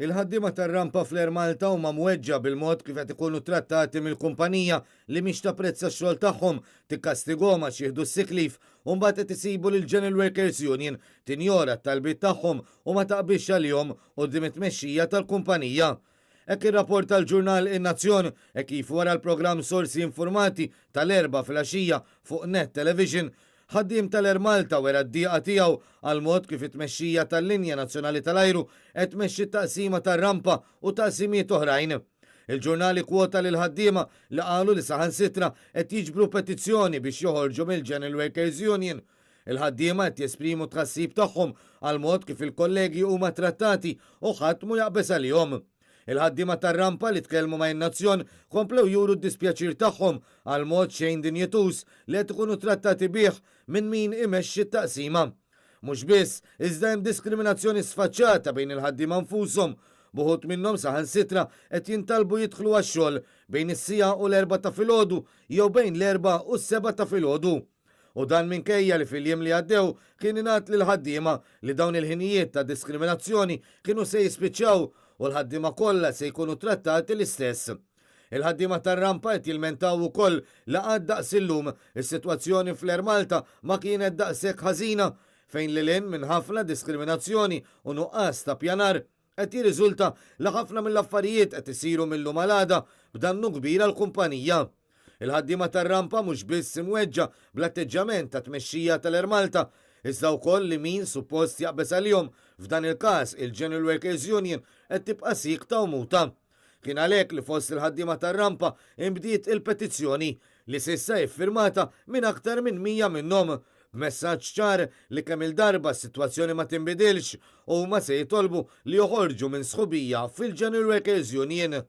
Il-ħaddiema tar-rampa fl-Air Malta huma mweġġa bil-mod kif qed ikunu trattati mill-kumpanija li mhix tapprezza x-xogħol tagħhom, tikkastigahom għax jieħdu s-sick leave u mbagħad qed isibu lil General Workers Union tinjora t-talbiet tagħhom u ma taqbilx għalihom quddiem it-tmexxija tal-kumpanija. Hekk ir-rapport tal-ġurnal In-Nazzjon hekk kif wara l-programm Sorsi Informati tal-erba' filgħaxija fuq Net Television ħaddiem tal-Air Malta wera d-dieqa tiegħu għal mod kif it-tmexxija tal-Linja Nazzjonali tal-Ajru qed tmexxi t-taqsima tar-rampa u taqsimiet oħrajn. Il-ġurnali kwota lil ħaddiema li qalu li saħansitra qed jiġbru petizzjoni biex joħorġu mill-General Workers Union. Il-ħaddiema qed jesprimu tħassib tagħhom għal mod kif il-kollegi huma trattati u ħadd mu jaqbes għalihom. Il-ħaddiema tar-rampa li tkellmu ma' In-Nazzjon komplew juru d-dispjaċir tagħhom għal mod xejn dinjetus li qed ikunu trattati bih minn min imexxi t-taqsima. Mhux biss, iżda hemm diskriminazzjoni sfaċċata bejn il-ħaddiema nfushom. Buħut minnhom saħansitra qed jintalbu jidħlu għax-xogħol bejn is-sija u l-4 ta' filgħodu jew bejn l-4 u s-7 ta' filgħodu. U dan minkejja li fil-jiem li għaddew kien ingħat lil ħaddiema li dawn il-ħinijiet ta' diskriminazzjoni kienu se jispiċċaw u l-ħaddiema kollha se jkunu trattati l-istess. Il-ħaddiema tar-rampa qed jilmentaw ukoll li għad daqs illum is-sitwazzjoni fl-Air Malta ma kienet daqshekk ħażina fejn lilin minn ħafna diskriminazzjoni u nuqqas ta' pjanar qed jirriżulta li ħafna mill-affarijiet qed isiru mill-lum għal-għada b'dannu kbir għall-kumpanija. Il-ħaddiema tar-rampa mhux biss imweġġa bl-atteġġament ta' tmexxija tal-Air Malta, iżda wkoll li min suppost jaqbes għalihom f'dan il-każ il-General Workers Union qed tibqa' sikta u muta. Kien għalhekk li fost il-ħaddiema tar-rampa imbdiet il-petizzjoni li s'issa iffirmata minn aktar minn 100 minnhom b'messaġġ ċar li kemm il-darba s-sitwazzjoni ma tinbidilx u huma se jitolbu li joħorġu minn sħubija fil-General Workers Union.